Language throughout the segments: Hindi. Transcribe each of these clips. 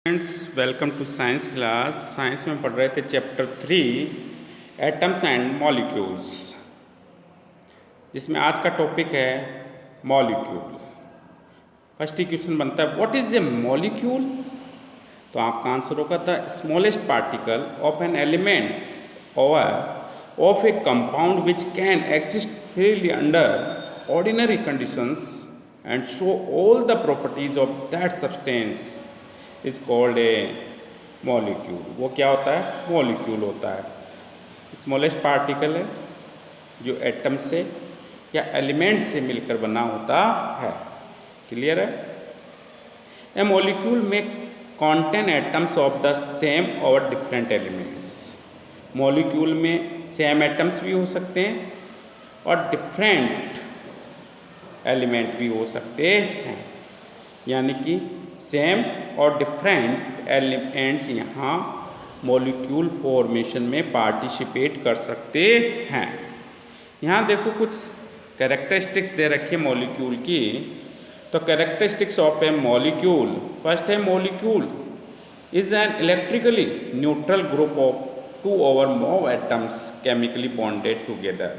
Friends, welcome to science class. Science में पढ़ रहे थे चैप्टर 3 एटम्स एंड मॉलिक्यूल्स, जिसमें आज का टॉपिक है मॉलिक्यूल। फर्स्ट ही क्वेश्चन बनता है व्हाट इज ए मॉलिक्यूल। तो आपका आंसर होगा the smallest particle of an element और of a compound which can exist freely under ordinary conditions and show all the properties of that substance is called a molecule. वो क्या होता है? मॉलिक्यूल होता है। स्मॉलेस्ट पार्टिकल है जो एटम से या एलिमेंट से मिलकर बना होता है। क्लियर है? ए मॉलिक्यूल में contain atoms of the same और डिफरेंट एलिमेंट्स। मॉलिक्यूल में सेम एटम्स भी हो सकते हैं और डिफरेंट एलिमेंट भी हो सकते हैं, यानी कि सेम और डिफरेंट एलिमेंट्स यहाँ मॉलिक्यूल फॉर्मेशन में पार्टिसिपेट कर सकते हैं। यहाँ देखो कुछ कैरेक्टरिस्टिक्स दे रखी है मॉलिक्यूल की। तो characteristics of a molecule, first है molecule is an electrically neutral group of 2 or more atoms chemically bonded together.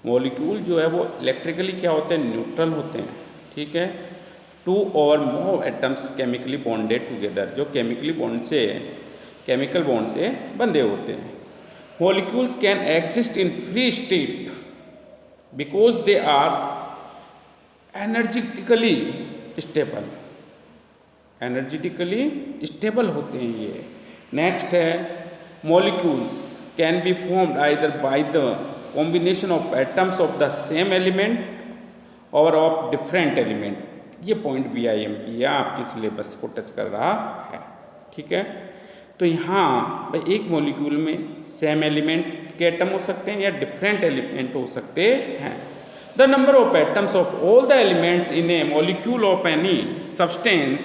Molecule जो है वो इलेक्ट्रिकली क्या होते हैं? न्यूट्रल होते हैं। ठीक है, 2 or more atoms chemically bonded together, जो केमिकल बॉन्ड से बंधे होते हैं। Molecules can exist in free state because they are energetically stable होते हैं ये। नेक्स्ट है molecules can be formed either by the combination of atoms of the same element और ऑफ डिफरेंट एलिमेंट। ये पॉइंट VIMP है, आपके सिलेबस को टच कर रहा है। ठीक है, तो यहाँ भाई एक मॉलिक्यूल में सेम एलिमेंट के एटम हो सकते हैं या डिफरेंट एलिमेंट हो सकते हैं। The number of atoms of all the elements in A molecule of any substance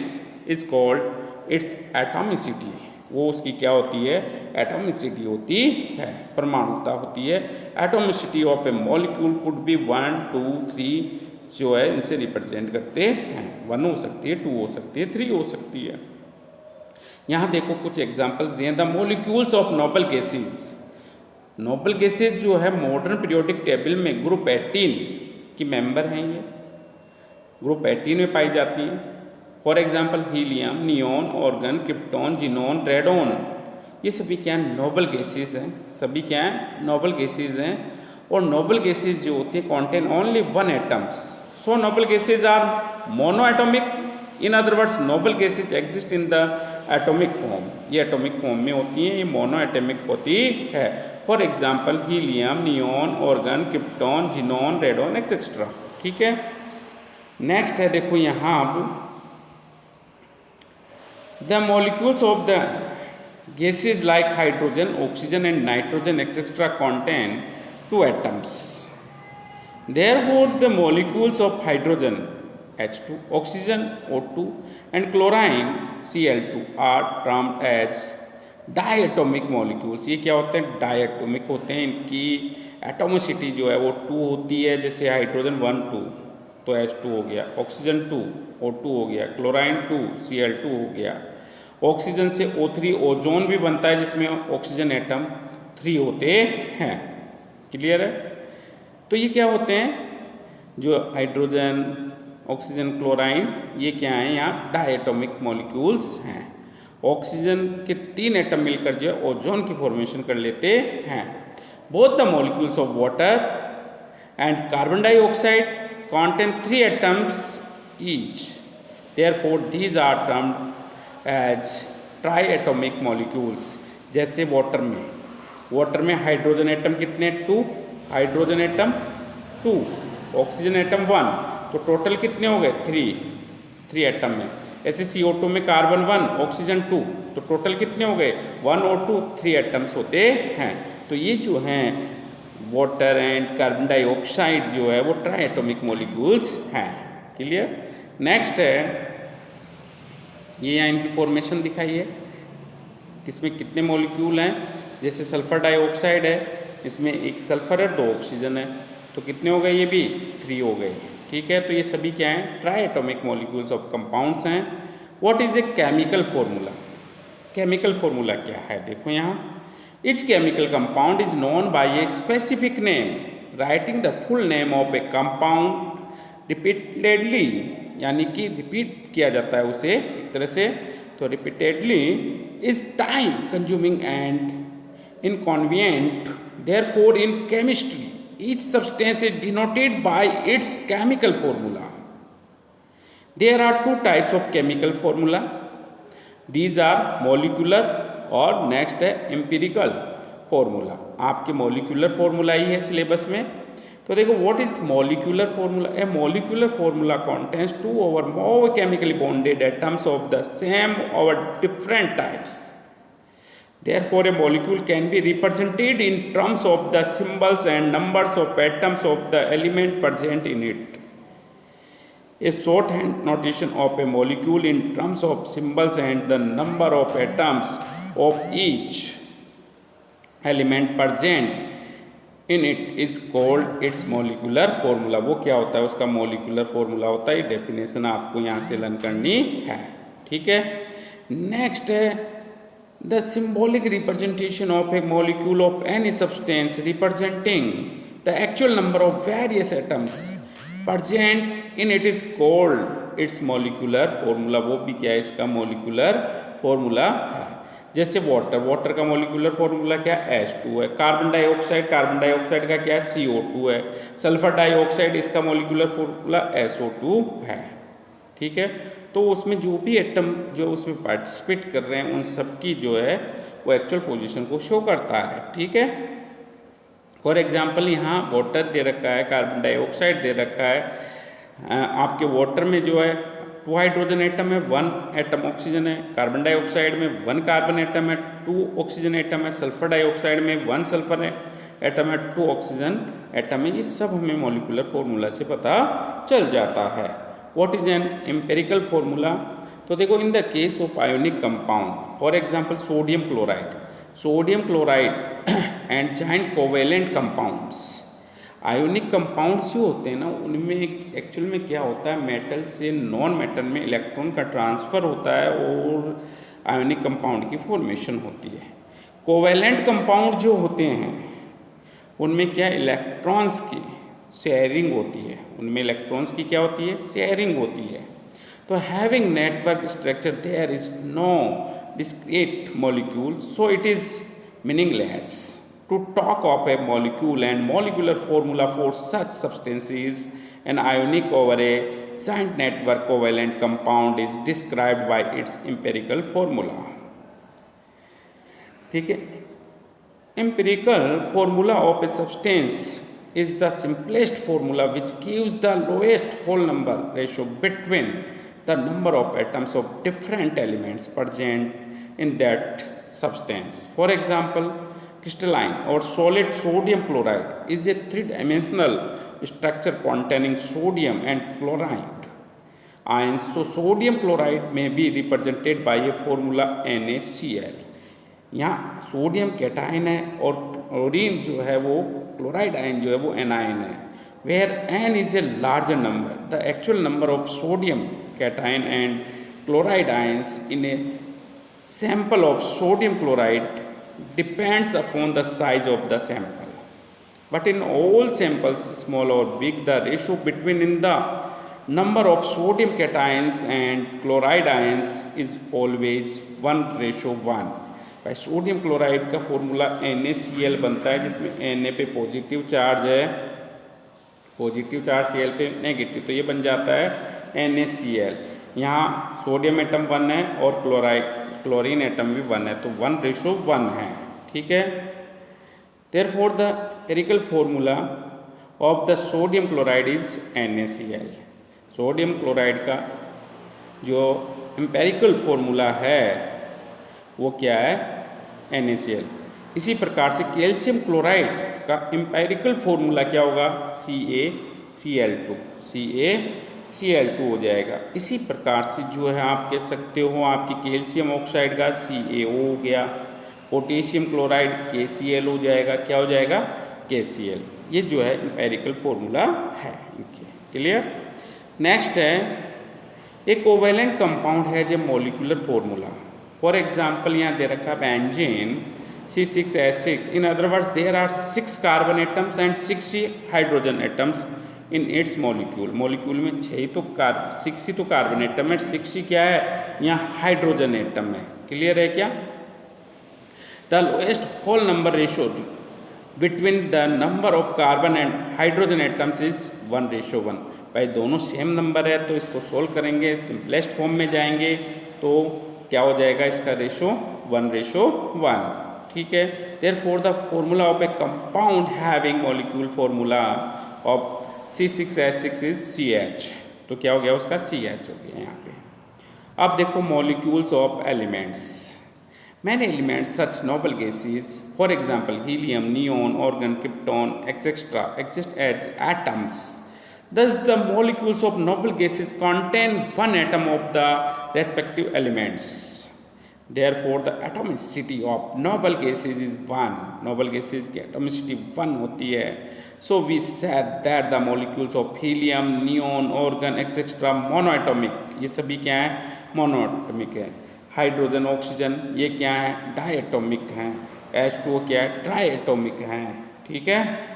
is called its atomicity. वो उसकी क्या होती है? एटॉमिसिटी होती है, परमाणुता होती है। Atomicity of a molecule could be 1, 2, 3 जो है इनसे रिप्रेजेंट करते हैं। 1 हो सकती है, 2 हो सकती है, 3 हो सकती है। यहाँ देखो कुछ एग्जांपल्स दिए। The molecules of noble gases. Noble gases जो है मॉडर्न पीरियोडिक टेबल में ग्रुप 18 की मेंबर हैं। ये ग्रुप 18 में पाई जाती हैं। For example helium, neon, argon, krypton, xenon, radon, ये सभी क्या हैं? नोबल गैसेस हैं। सभी क्या हैं? नोबल गैसेस हैं। और नोबल गैसेस जो होती हैं contain only 1 atoms. So noble gases are monoatomic. In other words noble gases exist in the atomic form. ये एटॉमिक फॉर्म में होती हैं, ये मोनोएटॉमिक होती है। For example helium, neon, argon, krypton, xenon, radon etcetera. ठीक है, नेक्स्ट है देखो यहाँ अब the molecules of the gases like hydrogen, oxygen and nitrogen etc. contain 2 atoms. Therefore, the molecules of hydrogen H2, oxygen O2 and chlorine Cl2 are termed as diatomic molecules. ये क्या होते हैं? डायटोमिक होते हैं। इनकी एटोमिसिटी जो है वो 2 होती है। जैसे हाइड्रोजन 1, 2 तो H2 हो गया, ऑक्सीजन 2 O2 हो गया, क्लोराइन 2 Cl2 हो गया। ऑक्सीजन से O3 ओजोन भी बनता है जिसमें ऑक्सीजन एटम 3 होते हैं। क्लियर है? तो ये क्या होते हैं? जो हाइड्रोजन, ऑक्सीजन, क्लोराइन, ये क्या हैं? यहाँ डायटोमिक मॉलिक्यूल्स हैं। ऑक्सीजन के 3 एटम मिलकर जो है ओजोन की फॉर्मेशन कर लेते हैं। Both the molecules of water and carbon dioxide contain 3 atoms each. Therefore, these are termed as triatomic molecules. जैसे वाटर में हाइड्रोजन एटम कितने? 2, हाइड्रोजन एटम 2, ऑक्सीजन एटम 1, तो टोटल कितने हो गए? 3 एटम में। ऐसे CO2 में कार्बन 1, ऑक्सीजन 2, तो टोटल कितने हो गए? 1 और 2, 3 एटम्स होते हैं। तो ये जो हैं वाटर एंड कार्बन डाइऑक्साइड जो है वो ट्राइएटॉमिक मॉलिक्यूल्स हैं। क्लियर? नेक्स्ट है ये यहाँ इनकी फॉर्मेशन दिखाई है, किसमें कितने मॉलिक्यूल हैं। जैसे सल्फर डाइऑक्साइड है, इसमें 1 सल्फर है, 2 ऑक्सीजन है, तो कितने हो गए? ये भी 3 हो गए। ठीक है, तो ये सभी क्या हैं? ट्राइएटॉमिक मॉलिक्यूल्स ऑफ कंपाउंड्स हैं। What is a chemical formula? Chemical formula क्या है? देखो यहाँ, etch chemical compound is known by a specific name, writing the full name of a compound repeatedly, यानी कि रिपीट किया जाता है उसे एक तरह से, तो repeatedly is time consuming and inconvenient, therefore in chemistry each substance is denoted by its chemical formula. There are two types of chemical formula. These are molecular और next है empirical formula. आपके molecular formula ही है सिलेबस में। तो देखो what is molecular formula? A molecular formula contains two or more chemically bonded atoms of the same or different types. Therefore, a molecule can be represented in terms of the symbols and numbers of atoms of the element present in it. A shorthand notation of a molecule in terms of symbols and the number of atoms of each element present in it is called its molecular formula. वो क्या होता है? उसका molecular formula होता है। डेफिनेशन आपको यहाँ से लर्न करनी है, ठीक है। नेक्स्ट है the symbolic representation of a molecule of any substance representing the actual number of various atoms present in it is called its molecular formula. वो भी क्या है? इसका molecular formula है। जैसे वाटर का मोलिकुलर फॉर्मूला क्या है? H2 है। कार्बन डाइऑक्साइड का क्या है? CO2 है। सल्फर डाइऑक्साइड इसका मोलिकुलर फॉर्मूला SO2 है, ठीक है। तो उसमें जो भी एटम जो उसमें पार्टिसिपेट कर रहे हैं उन सब की जो है वो एक्चुअल पोजीशन को शो करता है, ठीक है। फॉर एग्जांपल यहाँ वाटर दे रखा है, कार्बन डाइऑक्साइड दे रखा है। आपके वाटर में जो है 2 हाइड्रोजन एटम है, 1 एटम ऑक्सीजन है। कार्बन डाइऑक्साइड में 1 कार्बन एटम है, 2 ऑक्सीजन एटम है। सल्फर डाइऑक्साइड में 1 सल्फर एटम है, 2 ऑक्सीजन एटम है। ये सब हमें मॉलिक्यूलर फॉर्मूला से पता चल जाता है। What is an empirical formula? तो देखो, in the case of ionic compound, for example sodium chloride and giant covalent compounds. Ionic compounds जो होते हैं ना, उनमें एक्चुअल में क्या होता है? मेटल से नॉन मेटल में इलेक्ट्रॉन का ट्रांसफ़र होता है और आयोनिक कंपाउंड की फॉर्मेशन होती है। कोवेलेंट कंपाउंड जो होते हैं उनमें क्या? इलेक्ट्रॉन्स की शेयरिंग होती है। उनमें इलेक्ट्रॉन्स की क्या होती है? शेयरिंग होती है। तो having network structure there is no discrete molecule, so it is meaningless to talk of a molecule and molecular formula for such substances an ionic over a giant network covalent compound is described by its empirical formula, ठीक है। Empirical formula of a substance is the simplest formula which gives the lowest whole number ratio between the number of atoms of different elements present in that substance. For example, crystalline or solid sodium chloride is a three-dimensional structure containing sodium and chloride ions. So sodium chloride may be represented by a formula NaCl. यहाँ सोडियम कैटायन है और क्लोरीन जो है वो क्लोराइड आयन जो है वो एनायन है। Where n is a larger number, the actual number of sodium cation and chloride ions in a sample of sodium chloride depends upon the size of the sample, but in all samples small और big the ratio between in the number of sodium cations and chloride ions is always 1:1। भाई सोडियम क्लोराइड का फॉर्मूला NaCl बनता है, जिसमें Na पे पॉजिटिव चार्ज है, पॉजिटिव चार्ज Cl पे नेगेटिव, तो ये बन जाता है NaCl। यहाँ सोडियम एटम 1 है और क्लोरीन एटम भी 1 है, तो 1:1 है, ठीक है। Therefore the empirical formula of the sodium chloride is NaCl। Sodium chloride का जो एम्पिरिकल फॉर्मूला है वो क्या है? NaCl। इसी प्रकार से कैल्शियम क्लोराइड का एम्पिरिकल फॉर्मूला क्या होगा? CaCl2 हो जाएगा। इसी प्रकार से जो है आप कह सकते हो आपकी कैल्शियम ऑक्साइड का CaO हो गया, पोटेशियम क्लोराइड KCl हो जाएगा। क्या हो जाएगा? KCl। ये जो है एम्पिरिकल फॉर्मूला है इनके। क्लियर? नेक्स्ट है एक कोवेलेंट कंपाउंड है जो मॉलिक्यूलर फॉर्मूला, फॉर एग्जाम्पल यहाँ दे रखा benzene C6H6, in other words there are 6 carbon atoms and 6 hydrogen atoms in its molecule. Molecule में 6 ही तो 6 ही तो कार्बन एटम है, 6 ही क्या है यहाँ हाइड्रोजन एटम है। क्लियर है क्या? The lowest whole number ratio between the number of carbon and hydrogen atoms is 1:1। भाई दोनों सेम नंबर है तो इसको सोल्व करेंगे, सिंपलेस्ट फॉर्म में जाएंगे तो क्या हो जाएगा इसका रेशो 1:1। ठीक है। Therefore the formula of a compound having molecule formula of C6H6 is CH। तो क्या हो गया उसका CH हो गया यहाँ पे। अब देखो molecules of elements. Many elements such noble gases for example helium, neon, argon, krypton etcetera exist as atoms. Thus the molecules of noble gases contain one atom of the respective elements. Therefore the atomicity of noble gases is 1. Noble gases की atomicity 1 होती है। So we said that the molecules of helium, neon, argon, etc. monoatomic, ये सभी क्या है monoatomic है। हाइड्रोजन, ऑक्सीजन ये क्या है डायटोमिक हैं। H2O क्या है ट्राइएटोमिक हैं। ठीक है।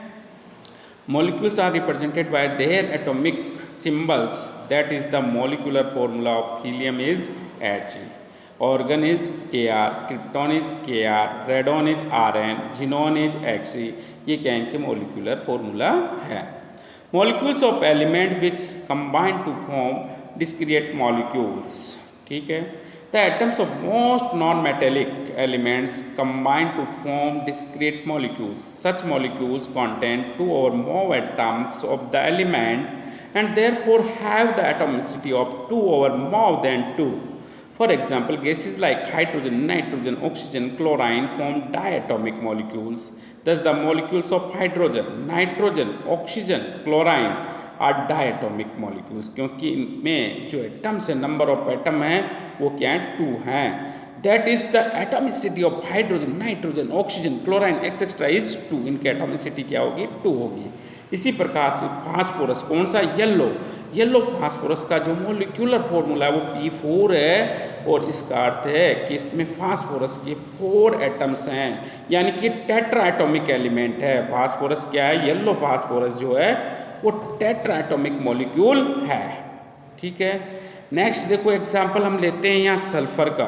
Molecules are represented by their atomic symbols, that is the molecular formula of helium is He, organ is Ar, krypton is Kr, radon is Rn, xenon is Xe। ये क्या इनके molecular formula है। Molecules of element which combine to form discrete molecules। ठीक है। The atoms of most non-metallic elements combine to form discrete molecules. Such molecules contain 2 or more atoms of the element and therefore have the atomicity of 2 or more than 2. For example, gases like hydrogen, nitrogen, oxygen, chlorine form diatomic molecules. Thus, the molecules of hydrogen, nitrogen, oxygen, chlorine are diatomic molecules, क्योंकि इनमें जो एटम्स है नंबर ऑफ एटम है वो क्या है 2 हैं। That is the atomicity of hydrogen, nitrogen, oxygen, chlorine etcetera is 2। इनकी एटॉमिसिटी क्या होगी 2 होगी। इसी प्रकार से फास्फोरस कौन सा येलो फास्फोरस का जो मॉलिक्यूलर फॉर्मूला है वो P4 है और इसका अर्थ है कि इसमें फास्फोरस के 4 एटम्स हैं, यानी कि टेट्रा एटॉमिक एलिमेंट है। फास्फोरस क्या है येलो फास्फोरस जो है वो टेट्रा एटॉमिक मॉलिक्यूल है। ठीक है। नेक्स्ट देखो एग्जांपल हम लेते हैं यहाँ सल्फर का।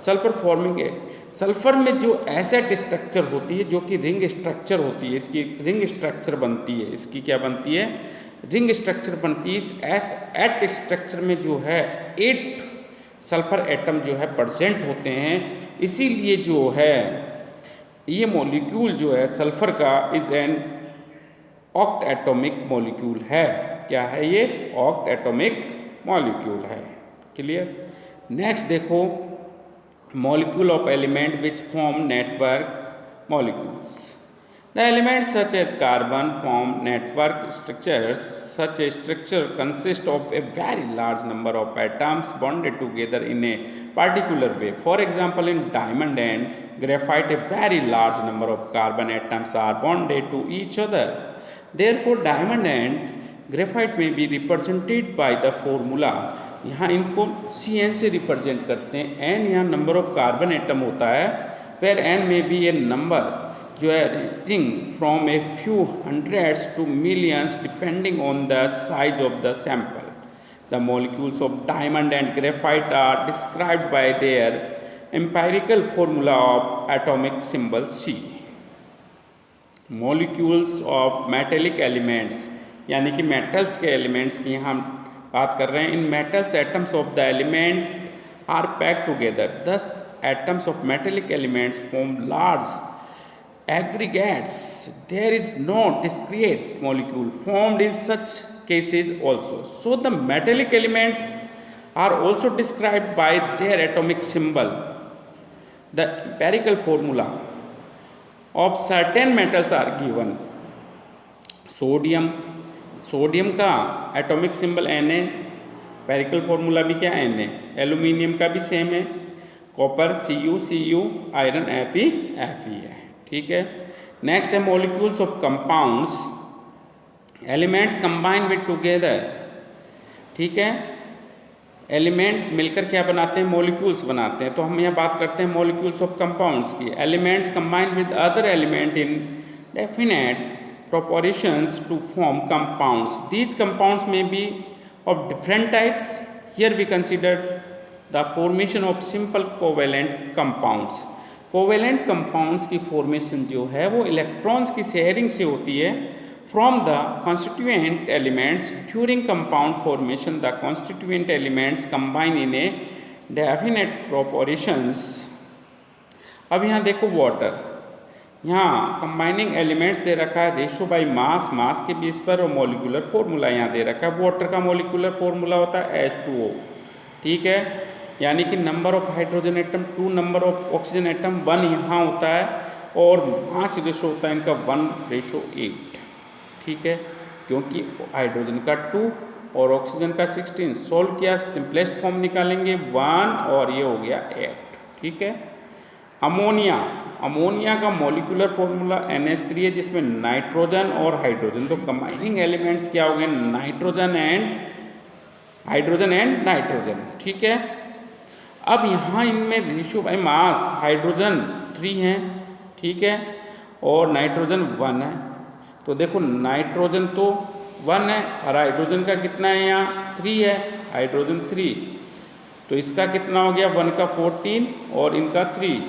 सल्फर फॉर्मिंग है। सल्फर में जो एसिड स्ट्रक्चर होती है जो कि रिंग स्ट्रक्चर होती है, इसकी रिंग स्ट्रक्चर बनती है। इसकी क्या बनती है रिंग स्ट्रक्चर बनती है। इस एट स्ट्रक्चर में जो है 8 सल्फर एटम जो है प्रेजेंट होते हैं। इसीलिए जो है ये मॉलिक्यूल जो है सल्फर का is an octatomic molecule है। क्या है ये ऑक्ट एटॉमिक मॉलिक्यूल है। क्लियर। नेक्स्ट देखो molecule of element which form network molecules. The elements such as carbon form network structures. Such a structure consist of a very large number of atoms bonded together in a particular way. For example, in diamond and graphite, a very large number of carbon atoms are bonded to each other. Therefore, diamond and graphite may be represented by the formula। यहाँ इनको Cn से रिप्रेजेंट करते हैं। n यहाँ नंबर ऑफ कार्बन एटम होता है, where n may be a number जो है ranging from a few hundreds to millions depending on the size of the sample। The molecules of diamond and graphite are described by their empirical formula of atomic symbol C। Molecules of metallic elements यानी कि metals के elements की यहाँ हम बात कर रहे हैं। In metals atoms of the element are packed together. Thus atoms of metallic elements form large aggregates. There is no discrete molecule formed in such cases also। So the metallic elements are also described by their atomic symbol। The empirical formula of certain metals are given। Sodium का atomic symbol Na, empirical formula भी क्या Na। एल्यूमिनियम का भी सेम है, कॉपर Cu, आयरन Fe है। ठीक है। नेक्स्ट है molecules of compounds. Elements combine with together. ठीक है। एलिमेंट मिलकर क्या बनाते हैं, मॉलिक्यूल्स बनाते हैं। तो हम यहाँ बात करते हैं मॉलिक्यूल्स ऑफ कंपाउंड्स की। Elements combine with other element in definite proportions to form compounds. These compounds may be of different types. Here we considered the formation of simple covalent compounds. Covalent compounds की formation जो है वो electrons की sharing से होती है from the constituent elements. During compound formation, the constituent elements combine in a definite proportions. अब यहाँ देखो water, यहाँ कंबाइनिंग एलिमेंट्स दे रखा है रेशो बाई मास, मास के बेस पर, और मॉलिक्यूलर फॉर्मूला यहाँ दे रखा है। वाटर का मॉलिक्यूलर फॉर्मूला होता है H2O, ठीक है, यानी कि number of hydrogen atom 2, number of oxygen atom 1 यहाँ होता है, और मास रेशो होता है इनका 1:8, ठीक है, क्योंकि हाइड्रोजन का 2 और ऑक्सीजन का 16। सोल्व किया, सिंपलेस्ट फॉर्म निकालेंगे 1 और ये हो गया 8, ठीक है। अमोनिया, अमोनिया का मॉलिक्यूलर फॉर्मूला NH3 है, जिसमें नाइट्रोजन और हाइड्रोजन, तो कंबाइनिंग एलिमेंट्स क्या हो गए, nitrogen and hydrogen and nitrogen, ठीक है। अब यहाँ इनमें रेशियो बाय मास हाइड्रोजन 3 है, ठीक है, और नाइट्रोजन 1 है। तो देखो नाइट्रोजन तो 1 है और हाइड्रोजन का कितना है, यहाँ 3 है, हाइड्रोजन 3, तो इसका कितना हो गया, 1 का 14 और इनका 3,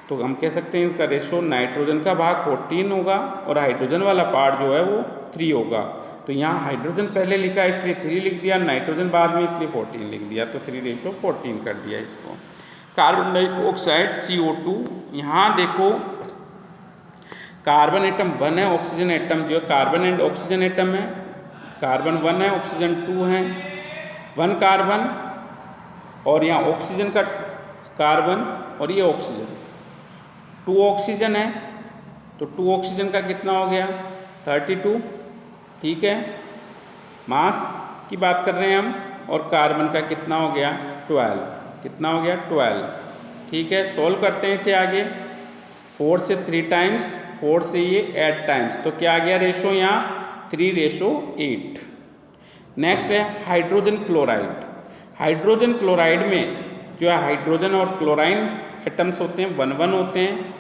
तो हम कह सकते हैं इसका रेशो नाइट्रोजन का भाग 14 होगा और हाइड्रोजन वाला पार्ट जो है वो 3 होगा। तो यहाँ हाइड्रोजन पहले लिखा इसलिए 3 लिख दिया, नाइट्रोजन बाद में इसलिए 14 लिख दिया, तो 3:14 कर दिया इसको। कार्बन डाइऑक्साइड CO2, यहाँ देखो कार्बन एटम 1 है, ऑक्सीजन एटम जो है कार्बन एंड ऑक्सीजन एटम है, कार्बन 1 है, ऑक्सीजन 2 है, 1 कार्बन और यहाँ ऑक्सीजन का कार्बन और ये ऑक्सीजन, 2 ऑक्सीजन है, तो 2 ऑक्सीजन का कितना हो गया 32, ठीक है, मास की बात कर रहे हैं हम, और कार्बन का कितना हो गया 12, कितना हो गया 12, ठीक है। सोल्व करते हैं इसे आगे, 4 से 3 टाइम्स, 4 से ये 8 टाइम्स, तो क्या आ गया रेशो यहाँ 3:8। नेक्स्ट है हाइड्रोजन क्लोराइड। हाइड्रोजन क्लोराइड में जो है हाइड्रोजन और क्लोराइन एटम्स होते हैं 1:1 होते हैं,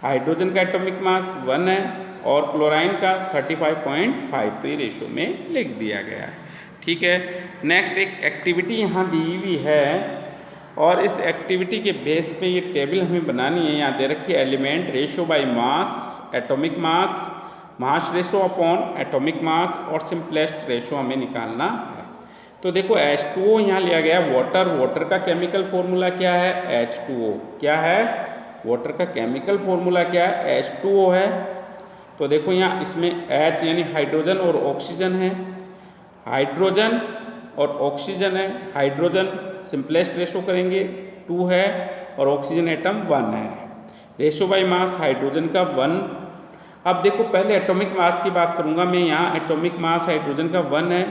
हाइड्रोजन का एटॉमिक मास 1 है और क्लोराइन का 35.5, तो ये रेशो में लिख दिया गया है, ठीक है। नेक्स्ट एक एक्टिविटी यहाँ दी हुई है और इस एक्टिविटी के बेस पे ये टेबल हमें बनानी है, यहाँ दे रखी है element ratio by mass, atomic mass, mass ratio upon atomic mass और सिंपलेस्ट रेशो हमें निकालना है। तो देखो H2O यहाँ लिया गया वाटर, वाटर का केमिकल फॉर्मूला क्या है H2O, क्या है वाटर का केमिकल फॉर्मूला क्या है H2O है। तो देखो यहाँ इसमें H यानी हाइड्रोजन और ऑक्सीजन है, हाइड्रोजन और ऑक्सीजन है, हाइड्रोजन सिंपलेस्ट रेशो करेंगे 2 है और ऑक्सीजन एटम 1 है, रेशो बाय मास हाइड्रोजन का 1। अब देखो पहले एटॉमिक मास की बात करूँगा मैं, यहाँ एटॉमिक मास हाइड्रोजन का 1 है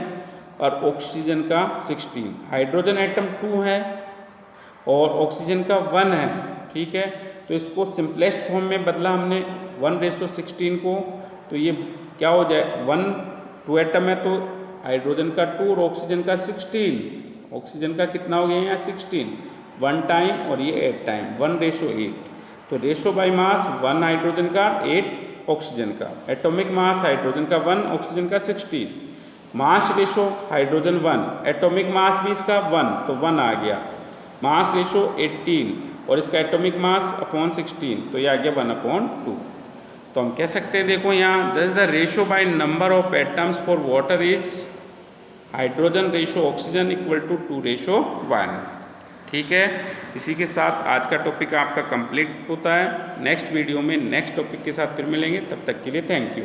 और ऑक्सीजन का 16, हाइड्रोजन एटम 2 है और ऑक्सीजन का 1 है, ठीक है। तो इसको सिंपलेस्ट फॉर्म में बदला हमने 1:16 को, तो ये क्या हो जाए 1, 2 एटम है तो हाइड्रोजन का 2 और ऑक्सीजन का 16, ऑक्सीजन का कितना हो गया यहाँ 16, 1 टाइम और ये 8 टाइम, 1:8। तो रेशो बाय मास 1 हाइड्रोजन का 8 ऑक्सीजन का, एटॉमिक मास हाइड्रोजन का 1 ऑक्सीजन का 16, mass ratio hydrogen 1, atomic mass भी इसका 1 तो 1 आ गया, मास रेशो 18 और इसका एटॉमिक मास अपॉन 16 तो ये आ गया 1/2। तो हम कह सकते हैं देखो यहाँ that is the ratio by number of atoms for water is hydrogen ratio oxygen equal to 2:1, ठीक है। इसी के साथ आज का टॉपिक आपका कंप्लीट होता है। नेक्स्ट वीडियो में नेक्स्ट टॉपिक के साथ फिर मिलेंगे, तब तक के लिए थैंक यू।